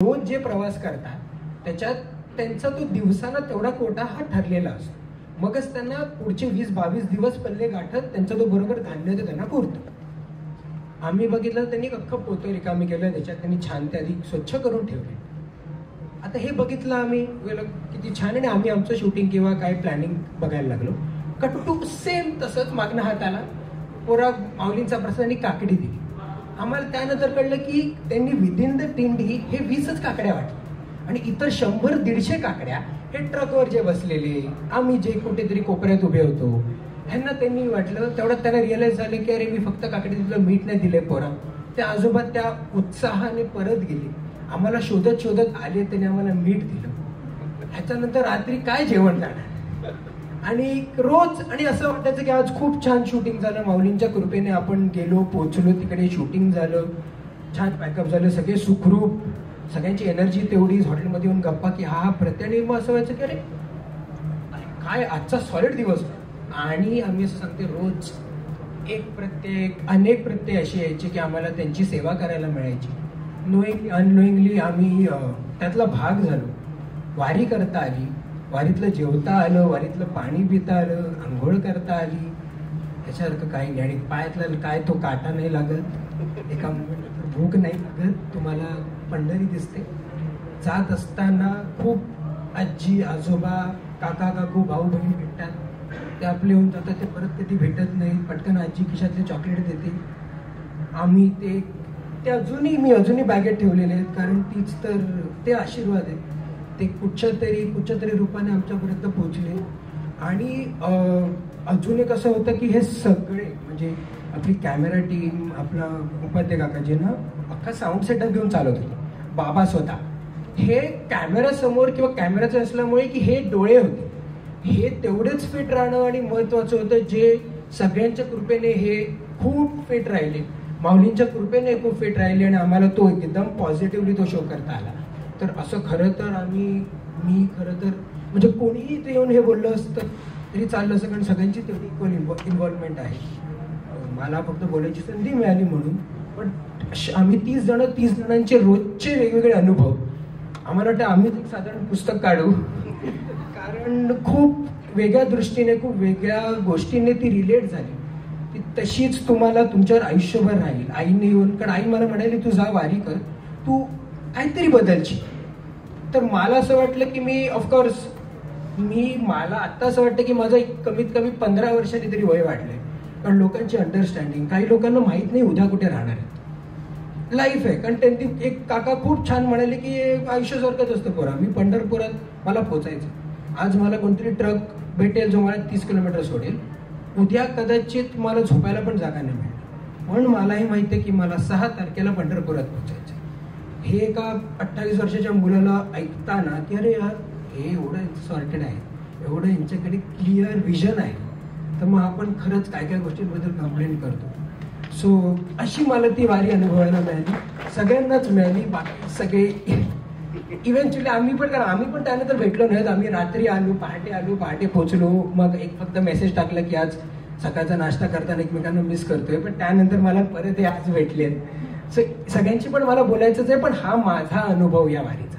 रोज जे प्रवास करतात त्याच्यात त्यांचा तो दिवसाला तेवढा कोटा हा ठरलेला असतो. मगच त्यांना पुढचे 20-22 दिवस पल्ले गाठत त्यांचा तो बरोबर धान्य ते त्यांना पुरतो. आम्ही बघितलं त्यांनी अख्खं पोतं रिकामी केलं, त्याच्यात त्यांनी छान ते आधी स्वच्छ करून ठेवले. आता हे बघितलं आम्ही किती छान, आणि आम्ही आमचं शूटिंग किंवा काय प्लॅनिंग बघायला लागलो. कट टू सेम तसंच मागणं हाताला पोरा माऊलींचा प्रसादांनी काकडी दिली. आम्हाला त्यानंतर कळलं की त्यांनी विदिन द टिंडी हे 20च काकड्या वाटल्या आणि इतर 100-150 काकड्या हे ट्रकवर जे बसलेले, आम्ही जे कुठेतरी कोपऱ्यात उभे होतो ह्यांना त्यांनी वाटलं. तेवढं त्यांना रिअलाइज झालं की अरे मी फक्त काकडी दिलं, मीठ नाही दिले पोरा. त्या आजोबा त्या उत्साहाने परत गेले, आम्हाला शोधत शोधत आले, त्यांनी आम्हाला मीठ दिलं. ह्याच्यानंतर रात्री काय जेवण जाणार आणि रोज, आणि असं वाटायचं की आज खूप छान शूटिंग झालं, माऊलींच्या कृपेने आपण गेलो, पोहोचलो तिकडे, शूटिंग झालं, छान पॅकअप झालं, सगळे सुखरूप, सगळ्यांची एनर्जी तेवढीच, हॉटेलमध्ये येऊन गप्पा की हा प्रत्येक मग असं व्हायचं की अरे काय आजचा सॉलिड दिवस. आणि आम्ही असं सांगते रोज अनेक प्रत्यय असे यायचे की आम्हाला त्यांची सेवा करायला मिळायची. नोईंगली अननोईंगली आम्ही त्यातला भाग झालो. वारी करता आली, वारीतलं जेवता आलं, वारीतलं पाणी पिता आलं, आंघोळ करता आली, ह्याच्यासारखं काही नाही. आणि पायातला काय तो काटा नाही लागत, एका भूक नाही लागत, तुम्हाला पंढरी दिसते. जात असताना खूप आजी आजोबा काका काकू भाऊ बहीण भेटतात, ते आपले येऊन जातात, ते परत कधी भेटत नाही. पटकन आजी खिशातले चॉकलेट देते, आम्ही ते अजूनही बॅगेत ठेवलेले आहेत, कारण तीच तर ते आशीर्वाद आहे. ते कुठच्या तरी रूपाने आमच्यापर्यंत पोहोचले. आणि अजून एक असं होतं की हे सगळे म्हणजे आपली कॅमेरा टीम, आपला उपाध्याय काकाजी ना अख्खा साऊंड सेटअप घेऊन चालत होते. बाबा स्वतः हे कॅमेरा समोर किंवा कॅमेराचं असल्यामुळे की हे डोळे होते, हे तेवढेच फिट राहणं आणि महत्वाचं होतं, जे सगळ्यांच्या कृपेने हे खूप फिट राहिले, माऊलींच्या कृपेने खूप फिट राहिले, आणि आम्हाला तो एकदम पॉझिटिव्हली तो शो करता आला. तर असं खरं तर मी खरं तर म्हणजे कोणीही ते येऊन हे बोललं असतं तरी चाललं असं, कारण सगळ्यांची तेवढी इक्वल इन्व्हॉल्वमेंट आहे. मला फक्त बोलायची संधी मिळाली म्हणून. पण आम्ही 30 जणांचे रोजचे वेगवेगळे अनुभव, आम्हाला वाटतं आम्ही एक साधारण पुस्तक काढू, कारण खूप वेगळ्या दृष्टीने, खूप वेगळ्या गोष्टींनी ती रिलेट झाली. ती तशीच तुम्हाला तुमच्यावर आयुष्यभर राहील. आईने येऊन, कारण आई मला म्हणाली तू जा वारी कर, तू काहीतरी बदलची. तर मला असं वाटलं की मला आत्ता असं वाटतं की माझं कमीत कमी 15 वर्षांनी तरी वय वाढलंय. कारण लोकांची अंडरस्टँडिंग, काही लोकांना माहीत नाही उद्या कुठे राहणार आहे, लाईफ आहे. कारण त्यांनी एक काका खूप छान म्हणाले की आयुष्यासारखंच असतं पोरा, मी पंढरपुरात मला पोचायचं, आज मला कोणतरी ट्रक भेटेल जो मला 30 किलोमीटर सोडेल, उद्या कदाचित मला झोपायला पण जागा नाही मिळेल, पण मलाही माहिती आहे की मला 6 तारखेला पंढरपुरात पोचायचं. हे एका 28 वर्षाच्या मुलाला ऐकताना की अरे यार हे एवढं सॉर्टेड आहे, एवढं यांच्याकडे क्लिअर विजन आहे, तर मग आपण खरंच काय काय गोष्टींबद्दल कंप्लेंट करतो. सो अशी मला ती वारी अनुभवायला मिळाली, सगळ्यांनाच मिळाली. बाकी सगळे इव्हेंच्युअली आम्ही पण त्यानंतर भेटलो नाहीत. आम्ही रात्री आलो, पहाटे पोहोचलो. मग एक फक्त मेसेज टाकला की आज सकाळचा नाश्ता करताना एकमेकांना मिस करतोय, पण त्यानंतर मला परत हे आज भेटले. सगळ्यांची पण मला बोलायचंच आहे, पण हा माझा अनुभव या वारीचा.